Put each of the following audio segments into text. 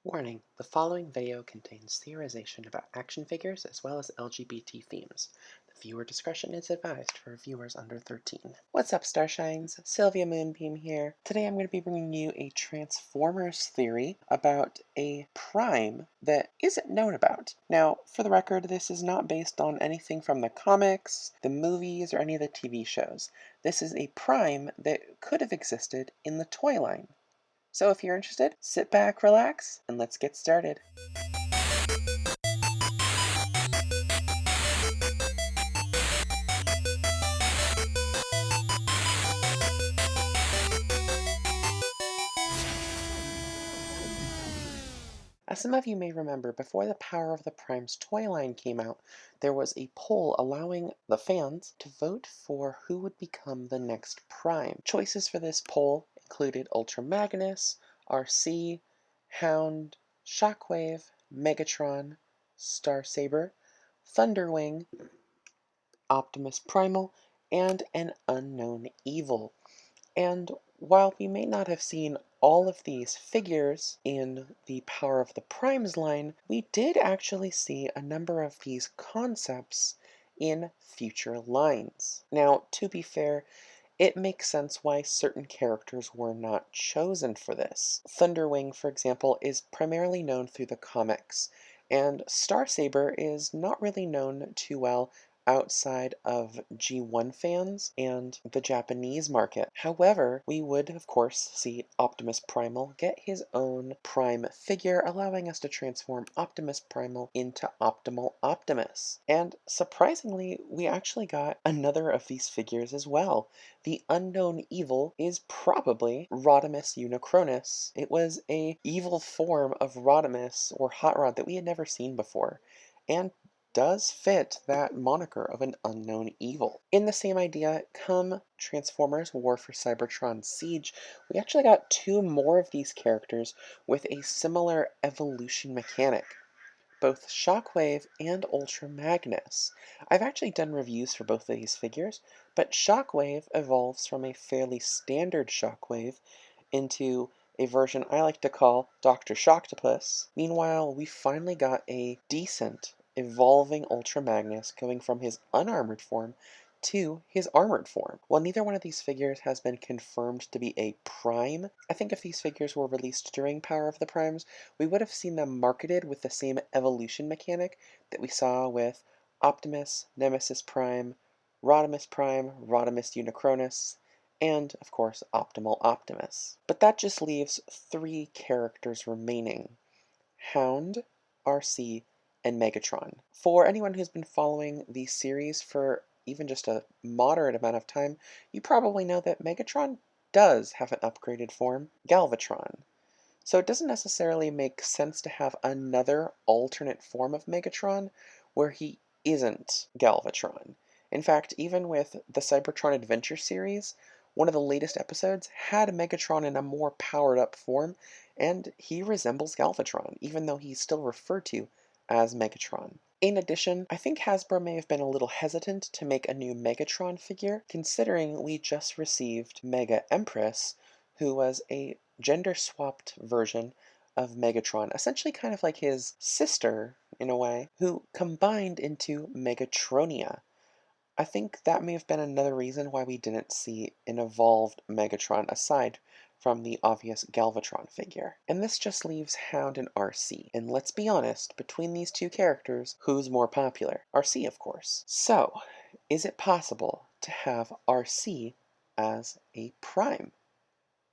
Warning: the following video contains theorization about action figures as well as LGBT themes. The viewer discretion is advised for viewers under 13. What's up, Starshines? Sylvia-Moonbeam here. Today I'm going to be bringing you a Transformers theory about a prime that isn't known about. Now, for the record, this is not based on anything from the comics, the movies, or any of the TV shows. This is a prime that could have existed in the toy line. So if you're interested, sit back, relax, and let's get started. As some of you may remember, before the Power of the Primes toy line came out, there was a poll allowing the fans to vote for who would become the next Prime. Choices for this poll included Ultra Magnus, RC, Hound, Shockwave, Megatron, Starsaber, Thunderwing, Optimus Primal, and an unknown evil. And while we may not have seen all of these figures in the Power of the Primes line, we did actually see a number of these concepts in future lines. Now, to be fair, it makes sense why certain characters were not chosen for this. Thunderwing, for example, is primarily known through the comics, and Starsaber is not really known too well outside of G1 fans and the Japanese market. However, we would, of course, see Optimus Primal get his own Prime figure, allowing us to transform Optimus Primal into Optimal Optimus. And surprisingly, we actually got another of these figures as well. The unknown evil is probably Rodimus Unicronus. It was a evil form of Rodimus, or Hot Rod, that we had never seen before, and does fit that moniker of an unknown evil. In the same idea, come Transformers War for Cybertron Siege, we actually got two more of these characters with a similar evolution mechanic, both Shockwave and Ultra Magnus. I've actually done reviews for both of these figures, but Shockwave evolves from a fairly standard Shockwave into a version I like to call Dr. Shocktopus. Meanwhile, we finally got a decent evolving Ultra Magnus going from his unarmored form to his armored form. While neither one of these figures has been confirmed to be a prime, I think if these figures were released during Power of the Primes, we would have seen them marketed with the same evolution mechanic that we saw with Optimus, Nemesis Prime, Rodimus Prime, Rodimus Unicronus, and, of course, Optimal Optimus. But that just leaves three characters remaining: Hound, RC, and Megatron. For anyone who's been following the series for even just a moderate amount of time, you probably know that Megatron does have an upgraded form, Galvatron. So it doesn't necessarily make sense to have another alternate form of Megatron where he isn't Galvatron. In fact, even with the Cybertron Adventure series, one of the latest episodes had Megatron in a more powered up form, and he resembles Galvatron, even though he's still referred to as Megatron. In addition, I think Hasbro may have been a little hesitant to make a new Megatron figure, considering we just received Mega Empress, who was a gender-swapped version of Megatron, essentially kind of like his sister, in a way, who combined into Megatronia. I think that may have been another reason why we didn't see an evolved Megatron aside from the obvious Galvatron figure. And this just leaves Hound and RC. And let's be honest, between these two characters, who's more popular? RC, of course. So, is it possible to have RC as a prime?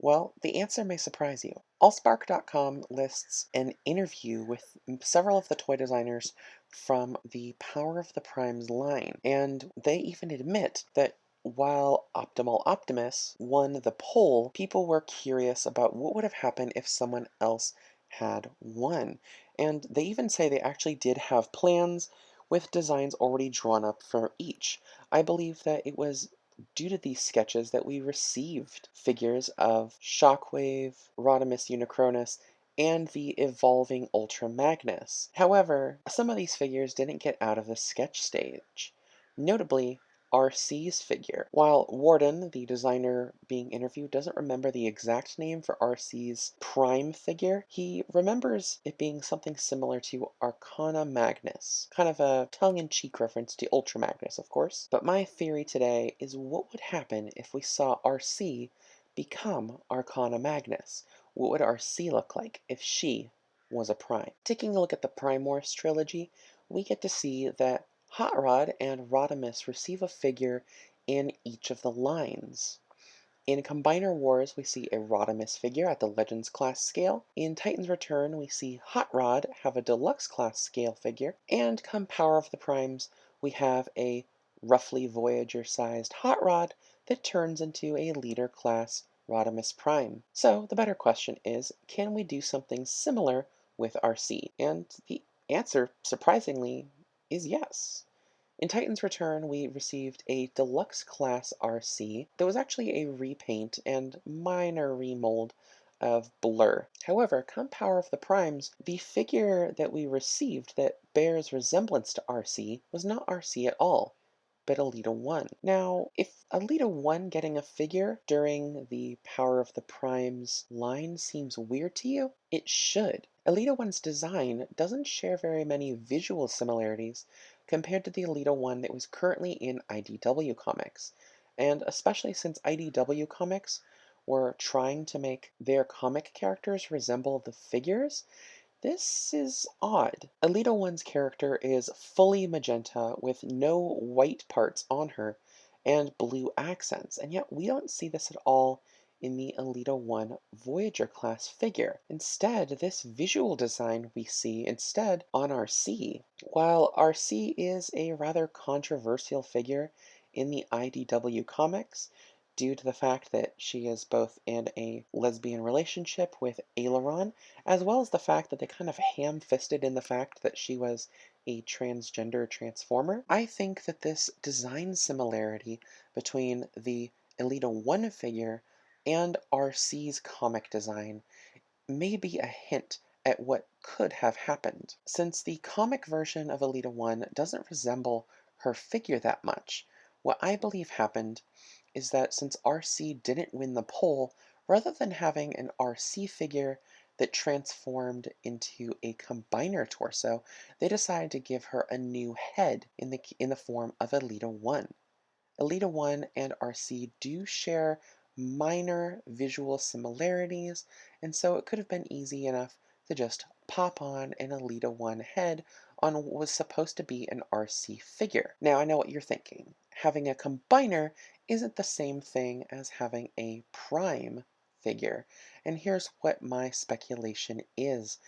Well, the answer may surprise you. Allspark.com lists an interview with several of the toy designers from the Power of the Primes line, and they even admit that while Optimal Optimus won the poll, people were curious about what would have happened if someone else had won. And they even say they actually did have plans with designs already drawn up for each. I believe that it was due to these sketches that we received figures of Shockwave, Rodimus Unicronus, and the evolving Ultra Magnus. However, some of these figures didn't get out of the sketch stage. Notably, RC's figure. While Warden, the designer being interviewed, doesn't remember the exact name for RC's prime figure, he remembers it being something similar to Arcana Magnus. Kind of a tongue-in-cheek reference to Ultra Magnus, of course. But my theory today is what would happen if we saw RC become Arcana Magnus? What would RC look like if she was a prime? Taking a look at the Prime Wars trilogy, we get to see that Hot Rod and Rodimus receive a figure in each of the lines. In Combiner Wars, we see a Rodimus figure at the Legends class scale. In Titan's Return, we see Hot Rod have a Deluxe class scale figure. And come Power of the Primes, we have a roughly Voyager-sized Hot Rod that turns into a Leader class Rodimus Prime. So the better question is, can we do something similar with RC? And the answer, surprisingly, is yes. In Titan's Return, we received a Deluxe Class RC that was actually a repaint and minor remold of Blur. However, come Power of the Primes, the figure that we received that bears resemblance to RC was not RC at all, but Elita-One. Now, if Elita-One getting a figure during the Power of the Primes line seems weird to you, it should. Elita-One's design doesn't share very many visual similarities compared to the Elita-One that was currently in IDW comics, and especially since IDW comics were trying to make their comic characters resemble the figures, this is odd. Elita-One's character is fully magenta with no white parts on her and blue accents, and yet we don't see this at all in the Elita-One Voyager class figure. Instead, this visual design we see instead on RC. While RC is a rather controversial figure in the IDW comics, due to the fact that she is both in a lesbian relationship with Aileron, as well as the fact that they kind of ham-fisted in the fact that she was a transgender transformer. I think that this design similarity between the Elita-One figure and RC's comic design may be a hint at what could have happened. Since the comic version of Elita-One doesn't resemble her figure that much, what I believe happened is that since RC didn't win the poll, rather than having an RC figure that transformed into a combiner torso, they decided to give her a new head in the form of Elita-One. Elita-One and RC do share minor visual similarities, and so it could have been easy enough to just pop on an Elita-One head on what was supposed to be an RC figure. Now, I know what you're thinking. Having a combiner isn't the same thing as having a prime figure, and here's what my speculation is.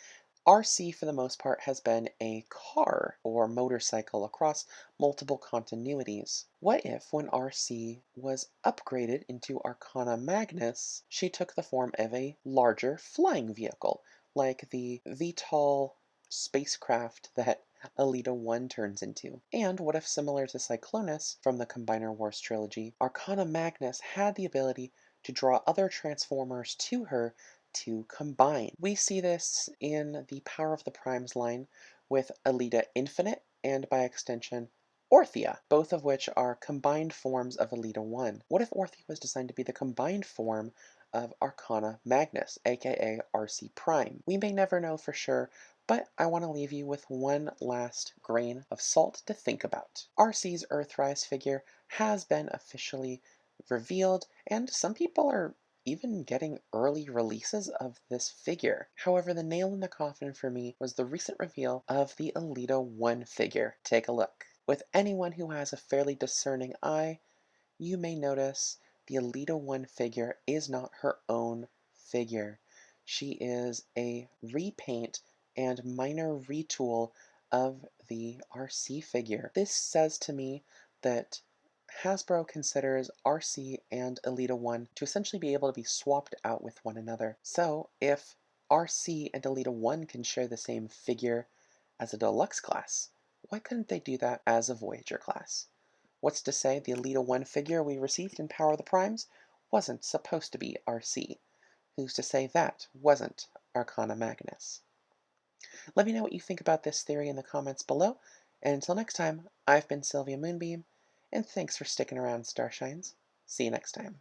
RC, for the most part, has been a car or motorcycle across multiple continuities. What if, when RC was upgraded into Arcana Magnus, she took the form of a larger flying vehicle, like the VTOL spacecraft that Elita-One turns into? And what if, similar to Cyclonus from the Combiner Wars trilogy, Arcana Magnus had the ability to draw other Transformers to her to combine? We see this in the Power of the Primes line with Elita Infinite and, by extension, Orthia, both of which are combined forms of Elita-One. What if Orthia was designed to be the combined form of Arcana Magnus, aka RC Prime? We may never know for sure, but I want to leave you with one last grain of salt to think about. RC's Earthrise figure has been officially revealed, and some people are even getting early releases of this figure. However, the nail in the coffin for me was the recent reveal of the Elita-One figure. Take a look. With anyone who has a fairly discerning eye, you may notice the Elita-One figure is not her own figure. She is a repaint and minor retool of the RC figure. This says to me that Hasbro considers RC and Elita-One to essentially be able to be swapped out with one another. So if RC and Elita-One can share the same figure as a deluxe class, why couldn't they do that as a Voyager class? What's to say the Elita-One figure we received in Power of the Primes wasn't supposed to be RC? Who's to say that wasn't Arcana Magnus? Let me know what you think about this theory in the comments below, and until next time, I've been Sylvia-Moonbeam, And thanks for sticking around, Starshines. See you next time.